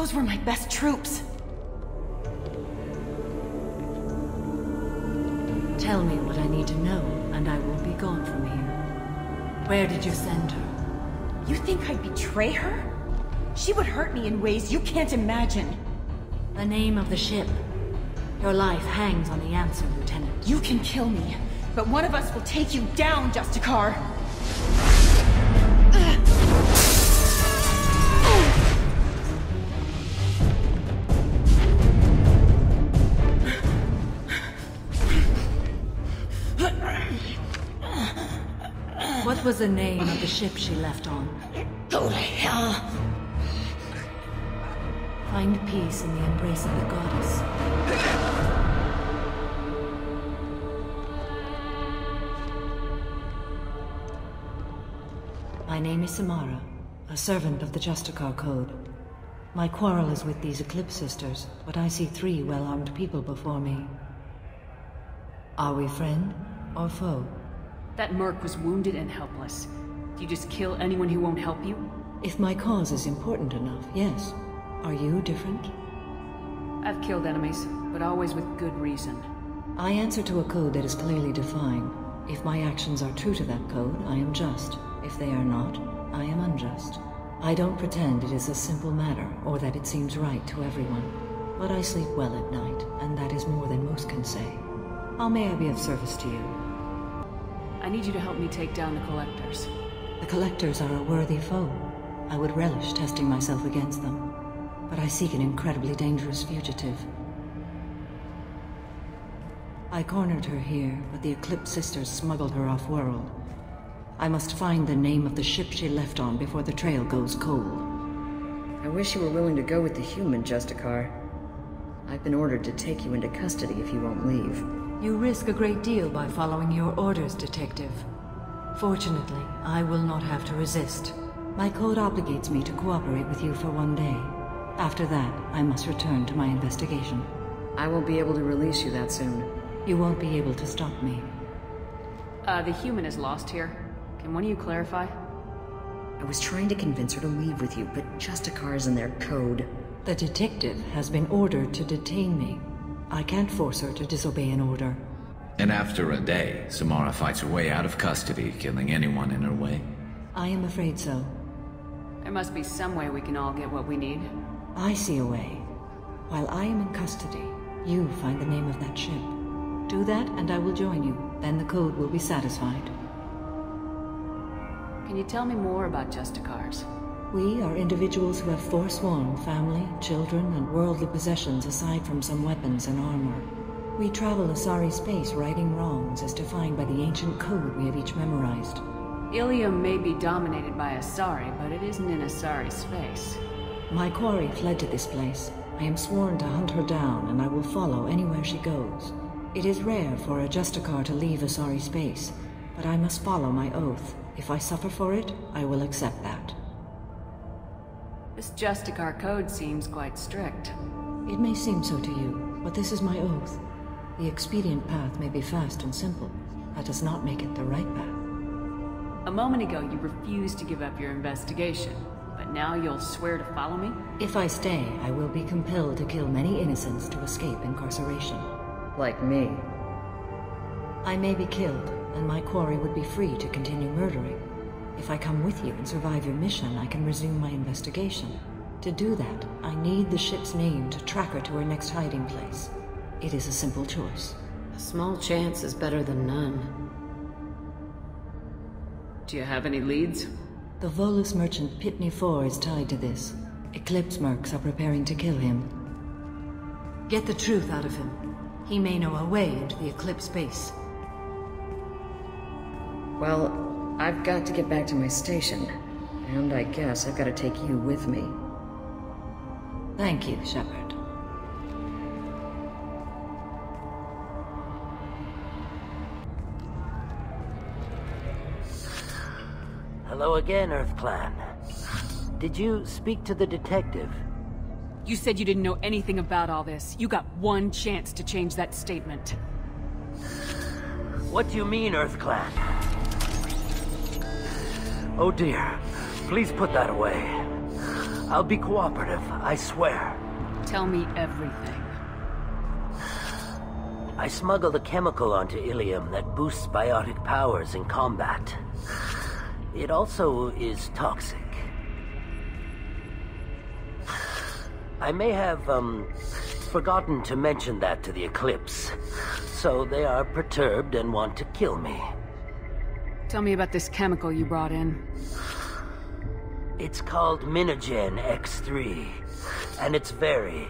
Those were my best troops. Tell me what I need to know, and I will be gone from here. Where did you send her? You think I'd betray her? She would hurt me in ways you can't imagine. The name of the ship. Your life hangs on the answer, Lieutenant. You can kill me, but one of us will take you down, Justicar. What was the name of the ship she left on? Go to hell. Find peace in the embrace of the goddess. My name is Samara, a servant of the Justicar Code. My quarrel is with these Eclipse Sisters, but I see 3 well-armed people before me. Are we friend or foe? That merc was wounded and helpless. Do you just kill anyone who won't help you? If my cause is important enough, yes. Are you different? I've killed enemies, but always with good reason. I answer to a code that is clearly defined. If my actions are true to that code, I am just. If they are not, I am unjust. I don't pretend it is a simple matter, or that it seems right to everyone. But I sleep well at night, and that is more than most can say. How may I be of service to you? I need you to help me take down the Collectors. The Collectors are a worthy foe. I would relish testing myself against them. But I seek an incredibly dangerous fugitive. I cornered her here, but the Eclipse Sisters smuggled her off-world. I must find the name of the ship she left on before the trail goes cold. I wish you were willing to go with the human, Justicar. I've been ordered to take you into custody if you won't leave. You risk a great deal by following your orders, Detective. Fortunately, I will not have to resist. My code obligates me to cooperate with you for 1 day. After that, I must return to my investigation. I won't be able to release you that soon. You won't be able to stop me. The human is lost here. Can one of you clarify? I was trying to convince her to leave with you, but Justicar's in their code. The detective has been ordered to detain me. I can't force her to disobey an order. And after a day, Samara fights her way out of custody, killing anyone in her way. I am afraid so. There must be some way we can all get what we need. I see a way. While I am in custody, you find the name of that ship. Do that and I will join you. Then the code will be satisfied. Can you tell me more about Justicars? We are individuals who have forsworn family, children, and worldly possessions aside from some weapons and armor. We travel Asari space righting wrongs as defined by the ancient code we have each memorized. Ilium may be dominated by Asari, but it isn't in Asari's space. My quarry fled to this place. I am sworn to hunt her down, and I will follow anywhere she goes. It is rare for a Justicar to leave Asari space, but I must follow my oath. If I suffer for it, I will accept that. This Justicar code seems quite strict. It may seem so to you, but this is my oath. The expedient path may be fast and simple. That does not make it the right path. A moment ago, you refused to give up your investigation, but now you'll swear to follow me? If I stay, I will be compelled to kill many innocents to escape incarceration. Like me. I may be killed, and my quarry would be free to continue murdering. If I come with you and survive your mission, I can resume my investigation. To do that, I need the ship's name to track her to her next hiding place. It is a simple choice. A small chance is better than none. Do you have any leads? The Volus merchant Pitney 4 is tied to this. Eclipse mercs are preparing to kill him. Get the truth out of him. He may know a way into the Eclipse base. Well, I've got to get back to my station. And I guess I've got to take you with me. Thank you, Shepard. Hello again, Earth Clan. Did you speak to the detective? You said you didn't know anything about all this. You got one chance to change that statement. What do you mean, Earth Clan? Oh dear. Please put that away. I'll be cooperative, I swear. Tell me everything. I smuggled a chemical onto Ilium that boosts biotic powers in combat. It also is toxic. I may have, forgotten to mention that to the Eclipse, so they are perturbed and want to kill me. Tell me about this chemical you brought in. It's called Minogen X3, and it's very,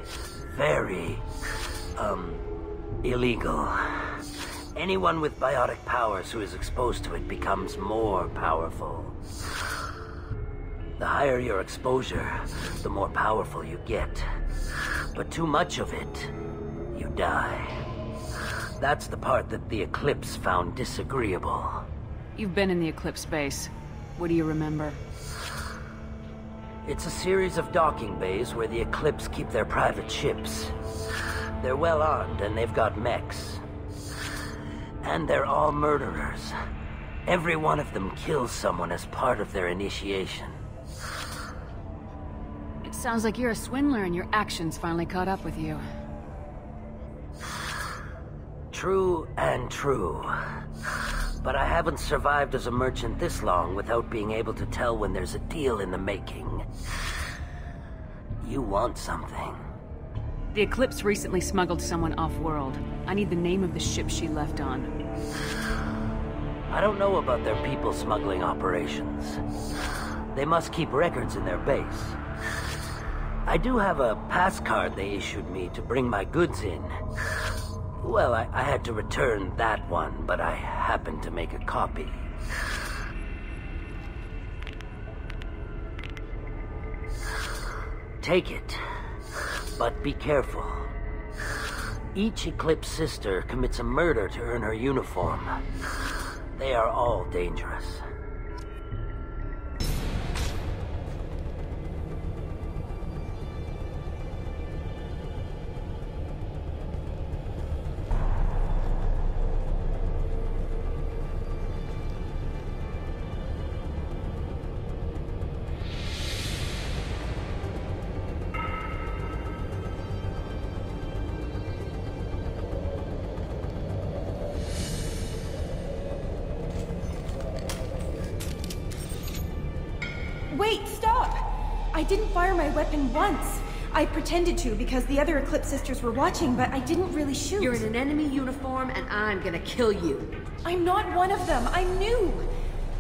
very, illegal. Anyone with biotic powers who is exposed to it becomes more powerful. The higher your exposure, the more powerful you get. But too much of it, you die. That's the part that the Eclipse found disagreeable. You've been in the Eclipse base. What do you remember? It's a series of docking bays where the Eclipse keep their private ships. They're well armed and they've got mechs. And they're all murderers. Every one of them kills someone as part of their initiation. It sounds like you're a swindler and your actions finally caught up with you. True and true. But I haven't survived as a merchant this long without being able to tell when there's a deal in the making. You want something. The Eclipse recently smuggled someone off-world. I need the name of the ship she left on. I don't know about their people smuggling operations. They must keep records in their base. I do have a pass card they issued me to bring my goods in. Well, I had to return that one, but I happened to make a copy. Take it, but be careful. Each Eclipse sister commits a murder to earn her uniform. They are all dangerous. Wait, stop! I didn't fire my weapon once. I pretended to because the other Eclipse sisters were watching, but I didn't really shoot. You're in an enemy uniform, and I'm gonna kill you. I'm not one of them. I'm new.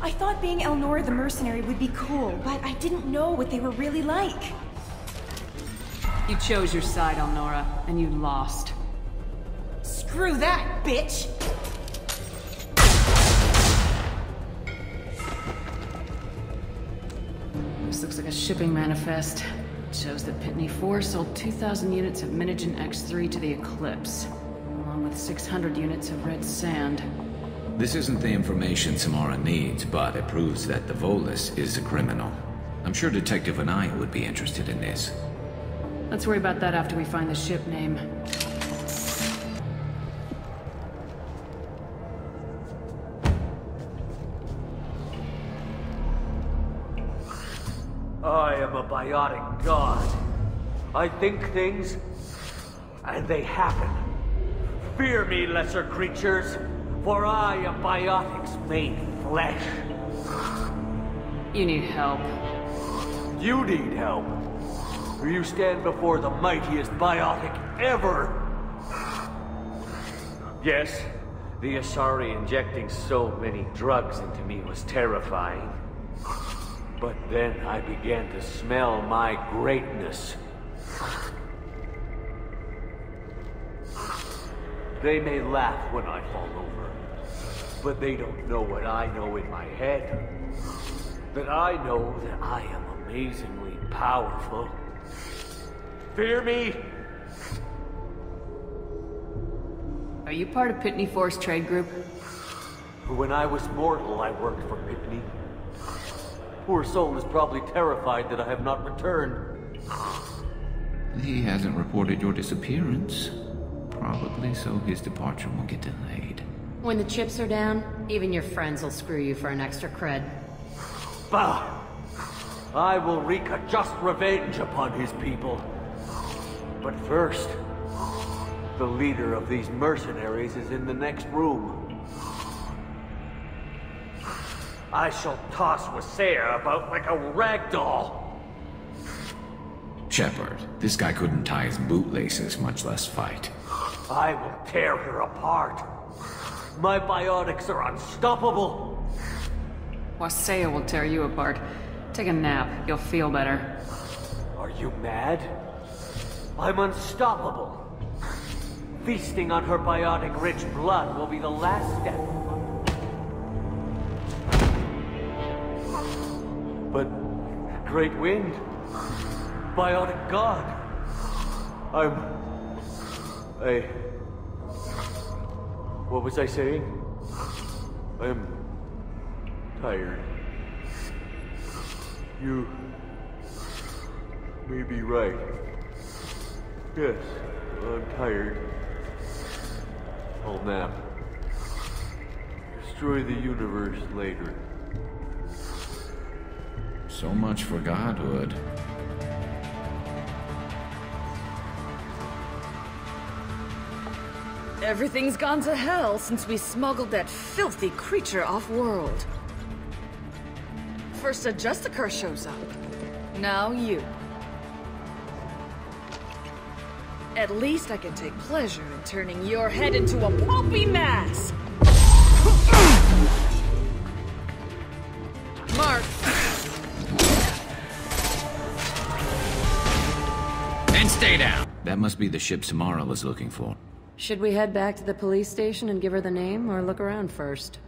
I thought being Elnora the mercenary would be cool, but I didn't know what they were really like. You chose your side, Elnora, and you lost. Screw that, bitch! This looks like a shipping manifest. It shows that Pitney 4 sold 2,000 units of Minogen X3 to the Eclipse, along with 600 units of red sand. This isn't the information Samara needs, but it proves that the Volus is a criminal. I'm sure Detective Anaya would be interested in this. Let's worry about that after we find the ship name. I am a biotic god. I think things, and they happen. Fear me, lesser creatures, for I am biotics made flesh. You need help. You need help. For you stand before the mightiest biotic ever. Yes, the Asari injecting so many drugs into me was terrifying. But then I began to smell my greatness. They may laugh when I fall over, but they don't know what I know in my head. That I know that I am amazingly powerful. Fear me? Are you part of Pitney 4's trade group? When I was mortal, I worked for Pitney. Poor soul is probably terrified that I have not returned. He hasn't reported your disappearance. Probably so his departure won't get delayed. When the chips are down, even your friends will screw you for an extra cred. Bah! I will wreak a just revenge upon his people. But first, the leader of these mercenaries is in the next room. I shall toss Wasea about like a rag doll. Shepard, this guy couldn't tie his bootlaces, much less fight. I will tear her apart. My biotics are unstoppable. Wasea will tear you apart. Take a nap, you'll feel better. Are you mad? I'm unstoppable. Feasting on her biotic-rich blood will be the last step. But Great Wind, biotic god, what was I saying? I'm tired. You may be right. Yes, I'm tired. I'll nap. Destroy the universe later. So much for godhood. Everything's gone to hell since we smuggled that filthy creature off-world. First a Justicar shows up. Now you. At least I can take pleasure in turning your head into a pulpy mass! Mark! And stay down! That must be the ship Samara was looking for. Should we head back to the police station and give her the name, or look around first?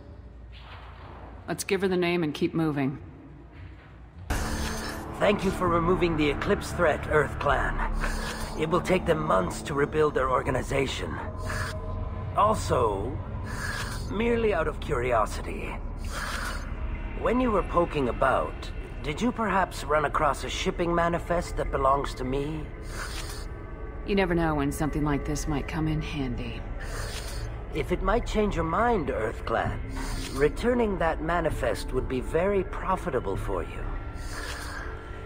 Let's give her the name and keep moving. Thank you for removing the Eclipse threat, Earth Clan. It will take them months to rebuild their organization. Also, merely out of curiosity, when you were poking about, did you perhaps run across a shipping manifest that belongs to me? You never know when something like this might come in handy. If it might change your mind, Earth Clan, returning that manifest would be very profitable for you.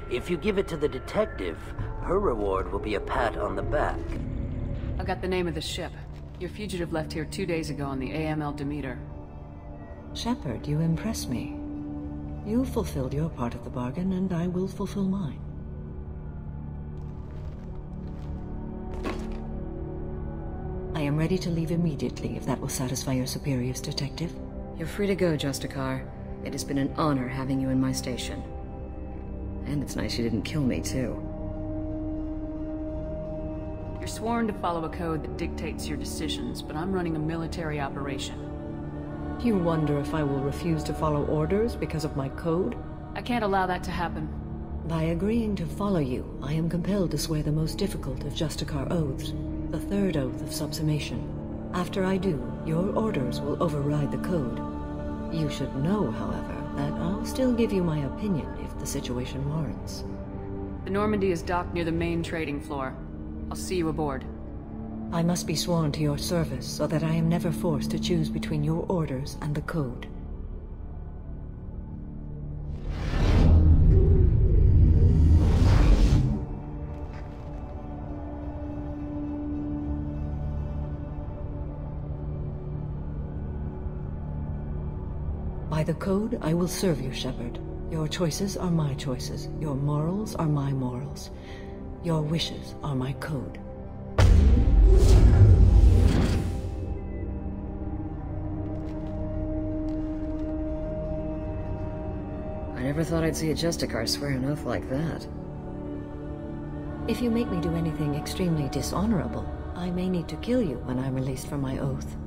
If you give it to the detective, her reward will be a pat on the back. I got the name of the ship. Your fugitive left here 2 days ago on the AML Demeter. Shepard, you impress me. You fulfilled your part of the bargain, and I will fulfill mine. I am ready to leave immediately, if that will satisfy your superiors, Detective. You're free to go, Justicar. It has been an honor having you in my station. And it's nice you didn't kill me, too. You're sworn to follow a code that dictates your decisions, but I'm running a military operation. You wonder if I will refuse to follow orders because of my code? I can't allow that to happen. By agreeing to follow you, I am compelled to swear the most difficult of Justicar oaths, the third oath of subsumation. After I do, your orders will override the code. You should know, however, that I'll still give you my opinion if the situation warrants. The Normandy is docked near the main trading floor. I'll see you aboard. I must be sworn to your service so that I am never forced to choose between your orders and the code. By the code, I will serve you, Shepard. Your choices are my choices. Your morals are my morals. Your wishes are my code. I never thought I'd see a Justicar swear an oath like that. If you make me do anything extremely dishonorable, I may need to kill you when I'm released from my oath.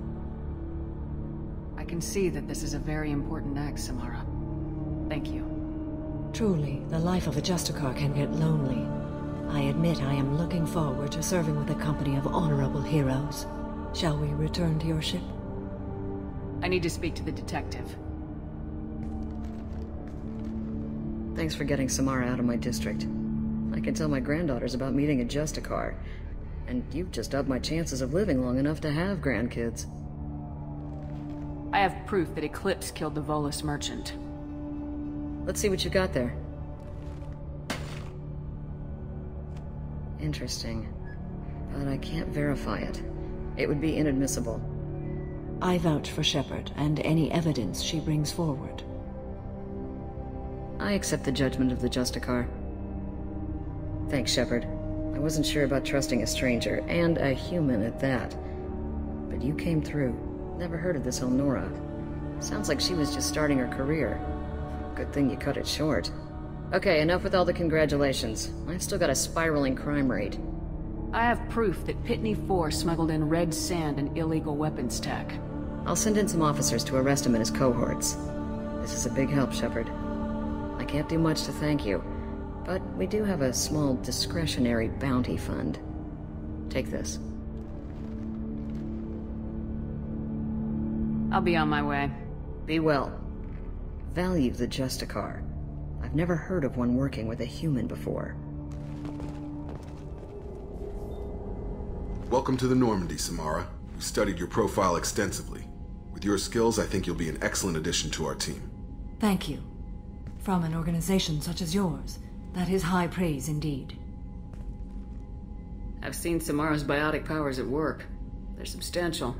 I can see that this is a very important act, Samara. Thank you. Truly, the life of a Justicar can get lonely. I admit I am looking forward to serving with a company of honorable heroes. Shall we return to your ship? I need to speak to the detective. Thanks for getting Samara out of my district. I can tell my granddaughters about meeting a Justicar. And you've just upped my chances of living long enough to have grandkids. I have proof that Eclipse killed the Volus merchant. Let's see what you got there. Interesting. But I can't verify it. It would be inadmissible. I vouch for Shepard and any evidence she brings forward. I accept the judgment of the Justicar. Thanks, Shepard. I wasn't sure about trusting a stranger, and a human at that. But you came through. Never heard of this Elnora. Sounds like she was just starting her career. Good thing you cut it short. Okay, enough with all the congratulations. I've still got a spiraling crime rate. I have proof that Pitney 4 smuggled in red sand and illegal weapons tech. I'll send in some officers to arrest him and his cohorts. This is a big help, Shepard. I can't do much to thank you, but we do have a small discretionary bounty fund. Take this. I'll be on my way. Be well. Value the Justicar. I've never heard of one working with a human before. Welcome to the Normandy, Samara. We've studied your profile extensively. With your skills, I think you'll be an excellent addition to our team. Thank you. From an organization such as yours, that is high praise indeed. I've seen Samara's biotic powers at work. They're substantial.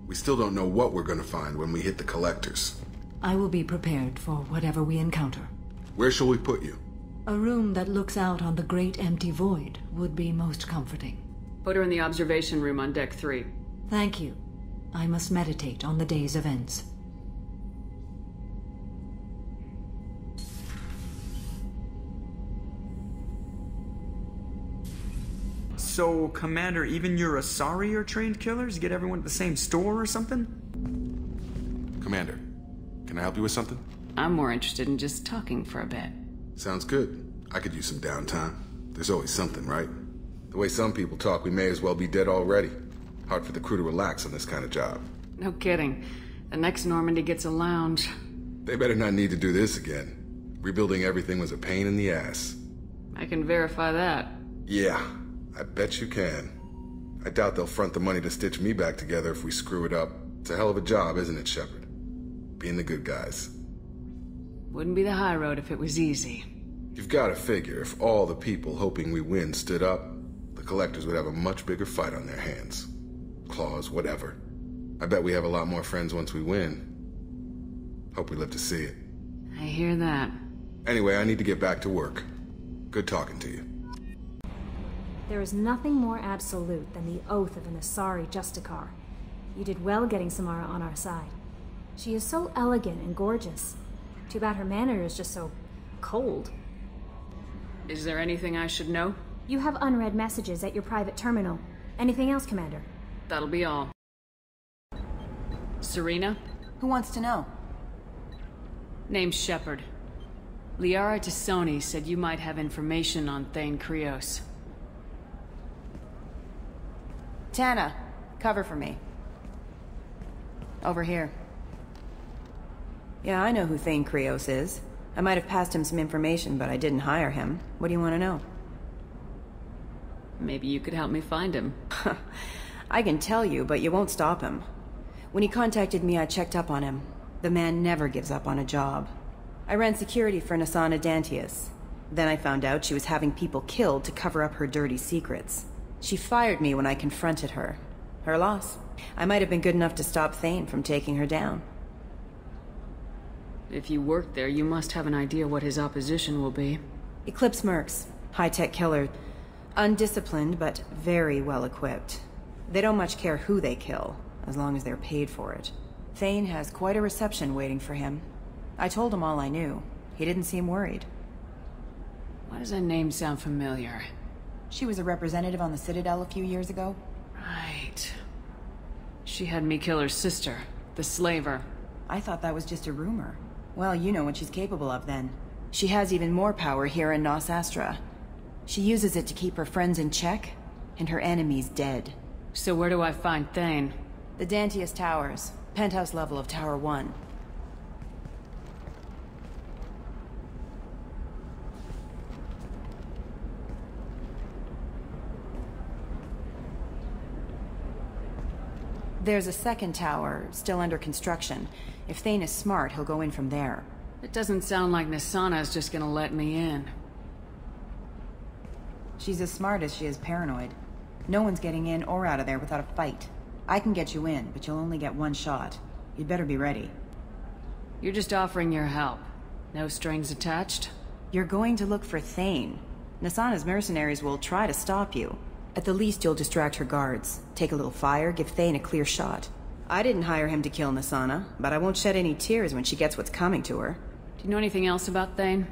We still don't know what we're going to find when we hit the collectors. I will be prepared for whatever we encounter. Where shall we put you? A room that looks out on the great empty void would be most comforting. Put her in the observation room on Deck 3. Thank you. I must meditate on the day's events. So, Commander, even your Asari are trained killers? Get everyone at the same store or something? Commander, can I help you with something? I'm more interested in just talking for a bit. Sounds good. I could use some downtime. There's always something, right? The way some people talk, we may as well be dead already. Hard for the crew to relax on this kind of job. No kidding. The next Normandy gets a lounge. They better not need to do this again. Rebuilding everything was a pain in the ass. I can verify that. Yeah, I bet you can. I doubt they'll front the money to stitch me back together if we screw it up. It's a hell of a job, isn't it, Shepard? Being the good guys. Wouldn't be the high road if it was easy. You've got to figure if all the people hoping we win stood up, the collectors would have a much bigger fight on their hands. Claws, whatever. I bet we have a lot more friends once we win. Hope we live to see it. I hear that. Anyway, I need to get back to work. Good talking to you. There is nothing more absolute than the oath of an Asari Justicar. You did well getting Samara on our side. She is so elegant and gorgeous. Too bad her manner is just so cold. Is there anything I should know? You have unread messages at your private terminal. Anything else, Commander? That'll be all. Serena? Who wants to know? Name's Shepard. Liara Tassoni said you might have information on Thane Krios. Tana, cover for me. Over here. Yeah, I know who Thane Krios is. I might have passed him some information, but I didn't hire him. What do you want to know? Maybe you could help me find him. I can tell you, but you won't stop him. When he contacted me, I checked up on him. The man never gives up on a job. I ran security for Nasana Dantius. Then I found out she was having people killed to cover up her dirty secrets. She fired me when I confronted her. Her loss. I might have been good enough to stop Thane from taking her down. If you work there, you must have an idea what his opposition will be. Eclipse mercs. High-tech killer. Undisciplined, but very well equipped. They don't much care who they kill, as long as they're paid for it. Thane has quite a reception waiting for him. I told him all I knew. He didn't seem worried. Why does that name sound familiar? She was a representative on the Citadel a few years ago. Right. She had me kill her sister, the slaver. I thought that was just a rumor. Well, you know what she's capable of then. She has even more power here in Nos Astra. She uses it to keep her friends in check, and her enemies dead. So where do I find Thane? The Dantius Towers, penthouse level of Tower 1. There's a second tower, still under construction. If Thane is smart, he'll go in from there. It doesn't sound like Nasana is just gonna let me in. She's as smart as she is paranoid. No one's getting in or out of there without a fight. I can get you in, but you'll only get one shot. You'd better be ready. You're just offering your help. No strings attached? You're going to look for Thane. Nasana's mercenaries will try to stop you. At the least, you'll distract her guards. Take a little fire, give Thane a clear shot. I didn't hire him to kill Nasana, but I won't shed any tears when she gets what's coming to her. Do you know anything else about Thane?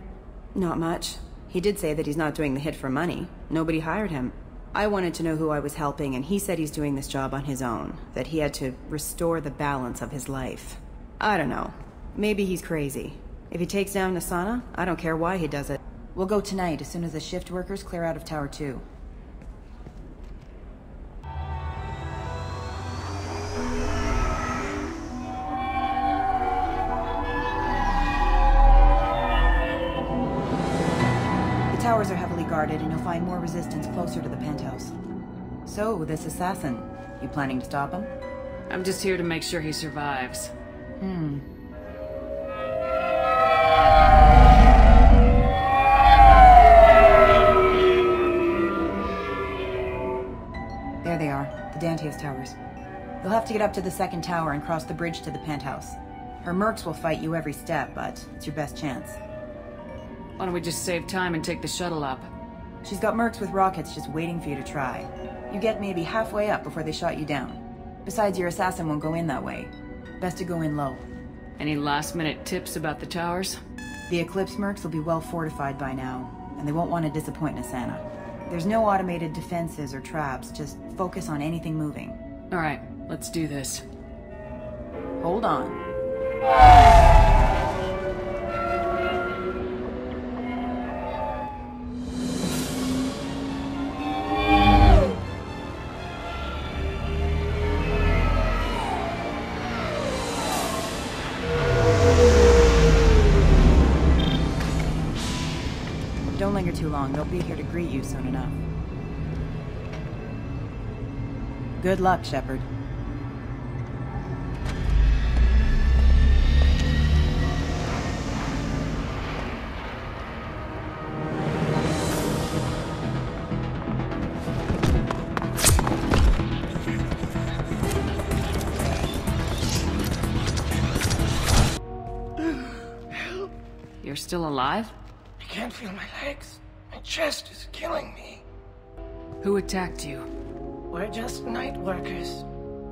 Not much. He did say that he's not doing the hit for money. Nobody hired him. I wanted to know who I was helping, and he said he's doing this job on his own. That he had to restore the balance of his life. I don't know. Maybe he's crazy. If he takes down Nasana, I don't care why he does it. We'll go tonight as soon as the shift workers clear out of Tower 2. The towers are heavily guarded, and you'll find more resistance closer to the penthouse. So, this assassin, you planning to stop him? I'm just here to make sure he survives. There they are, the Dantius towers. You'll have to get up to the second tower and cross the bridge to the penthouse. Her mercs will fight you every step, but it's your best chance. Why don't we just save time and take the shuttle up? She's got mercs with rockets just waiting for you to try. You get maybe halfway up before they shot you down. Besides, your assassin won't go in that way. Best to go in low. Any last-minute tips about the towers? The Eclipse mercs will be well fortified by now, and they won't want to disappoint Nasana. There's no automated defenses or traps, just focus on anything moving. Alright, let's do this. Hold on. Don't linger too long. They'll be here to greet you soon enough. Good luck, Shepard. You're still alive? I can't feel my legs. My chest is killing me. Who attacked you? We're just night workers.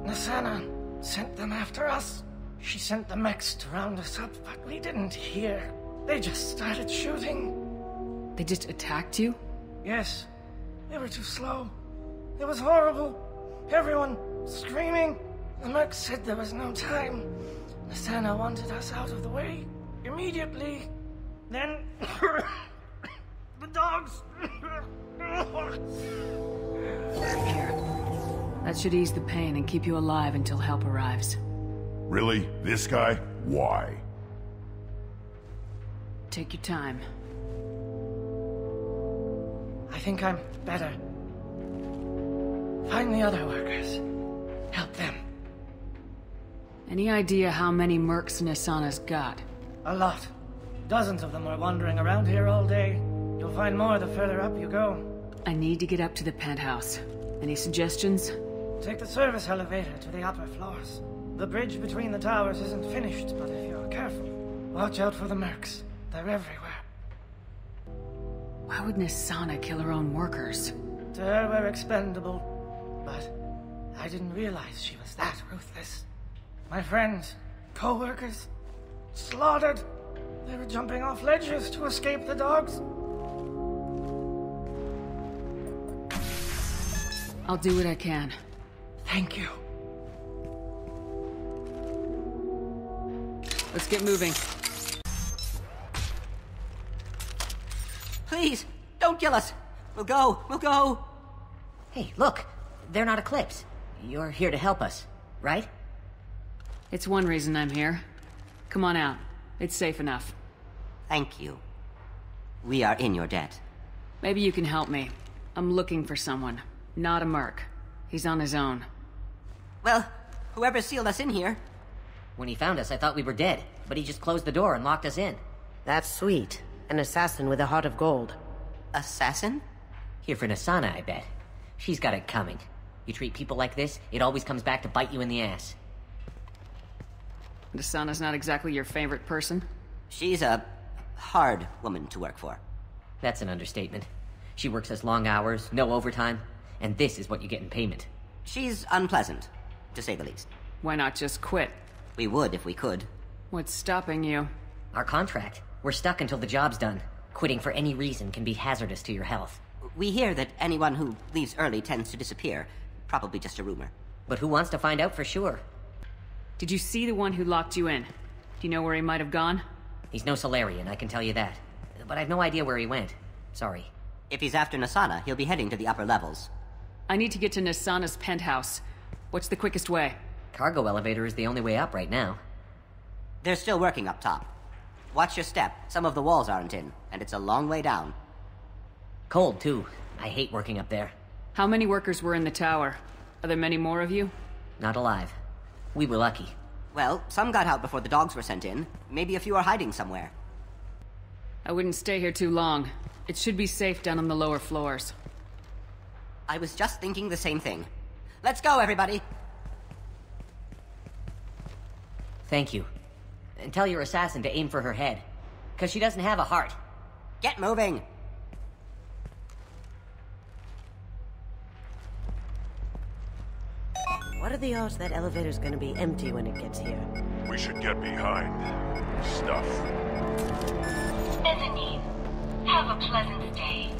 Nasana sent them after us. She sent the mechs to round us up, but we didn't hear. They just started shooting. They just attacked you? Yes. They were too slow. It was horrible. Everyone screaming. The mechs said there was no time. Nasana wanted us out of the way immediately. Then the dogs. Here. That should ease the pain and keep you alive until help arrives. Really? This guy? Why? Take your time. I think I'm better. Find the other workers. Help them. Any idea how many mercs Nasana's got? A lot. Dozens of them are wandering around here all day. You'll find more the further up you go. I need to get up to the penthouse. Any suggestions? Take the service elevator to the upper floors. The bridge between the towers isn't finished, but if you're careful, watch out for the mercs. They're everywhere. Why would Nasana kill her own workers? To her, we're expendable. But I didn't realize she was that ruthless. My friends, co-workers, slaughtered. They were jumping off ledges to escape the dogs. I'll do what I can. Thank you. Let's get moving. Please, don't kill us. We'll go. Hey, look. They're not Eclipse. You're here to help us, right? It's one reason I'm here. Come on out. It's safe enough. Thank you. We are in your debt. Maybe you can help me. I'm looking for someone. Not a merc. He's on his own. Well, whoever sealed us in here. When he found us, I thought we were dead, but he just closed the door and locked us in. That's sweet. An assassin with a heart of gold. Assassin? Here for Nasana, I bet. She's got it coming. You treat people like this, it always comes back to bite you in the ass. Nasana's not exactly your favorite person? She's a hard woman to work for. That's an understatement. She works as long hours, no overtime, and this is what you get in payment. She's unpleasant, to say the least. Why not just quit? We would if we could. What's stopping you? Our contract. We're stuck until the job's done. Quitting for any reason can be hazardous to your health. We hear that anyone who leaves early tends to disappear. Probably just a rumor. But who wants to find out for sure? Did you see the one who locked you in? Do you know where he might have gone? He's no Solarian, I can tell you that. But I've no idea where he went. Sorry. If he's after Nasana, he'll be heading to the upper levels. I need to get to Nasana's penthouse. What's the quickest way? Cargo elevator is the only way up right now. They're still working up top. Watch your step. Some of the walls aren't in, and it's a long way down. Cold, too. I hate working up there. How many workers were in the tower? Are there many more of you? Not alive. We were lucky. Well, some got out before the dogs were sent in. Maybe a few are hiding somewhere. I wouldn't stay here too long. It should be safe down on the lower floors. I was just thinking the same thing. Let's go, everybody! Thank you. And tell your assassin to aim for her head. 'Cause she doesn't have a heart. Get moving! What are the odds that elevator's gonna be empty when it gets here? We should get behind stuff. Mezzanine. Have a pleasant stay.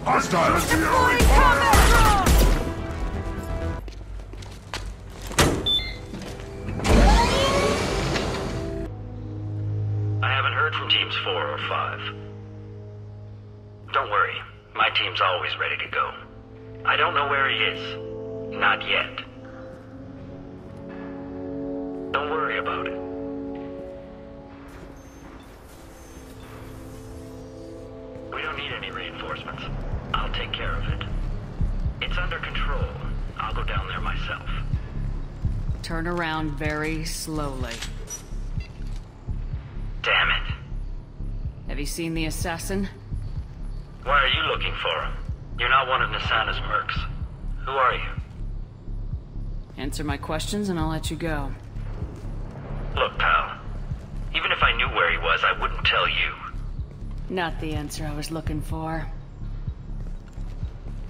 Hostile fury fire! I haven't heard from teams 4 or 5. Don't worry, my team's always ready to go. I don't know where he is. Not yet. Don't worry about it. We don't need any reinforcements. I'll take care of it. It's under control. I'll go down there myself. Turn around very slowly. Damn it. Have you seen the assassin? Why are you looking for him? You're not one of Nasana's mercs. Who are you? Answer my questions and I'll let you go. Look, pal. Even if I knew where he was, I wouldn't tell you. Not the answer I was looking for.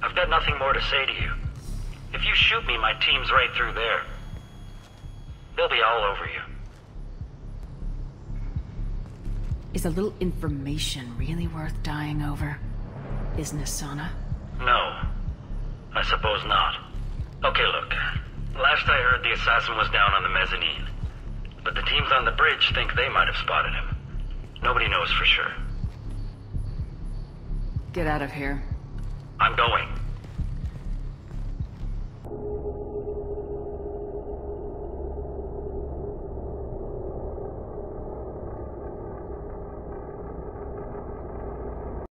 I've got nothing more to say to you. If you shoot me, my team's right through there. They'll be all over you. Is a little information really worth dying over? Is Nasana? No. I suppose not. Okay, look. Last I heard, the assassin was down on the mezzanine. But the teams on the bridge think they might have spotted him. Nobody knows for sure. Get out of here. I'm going.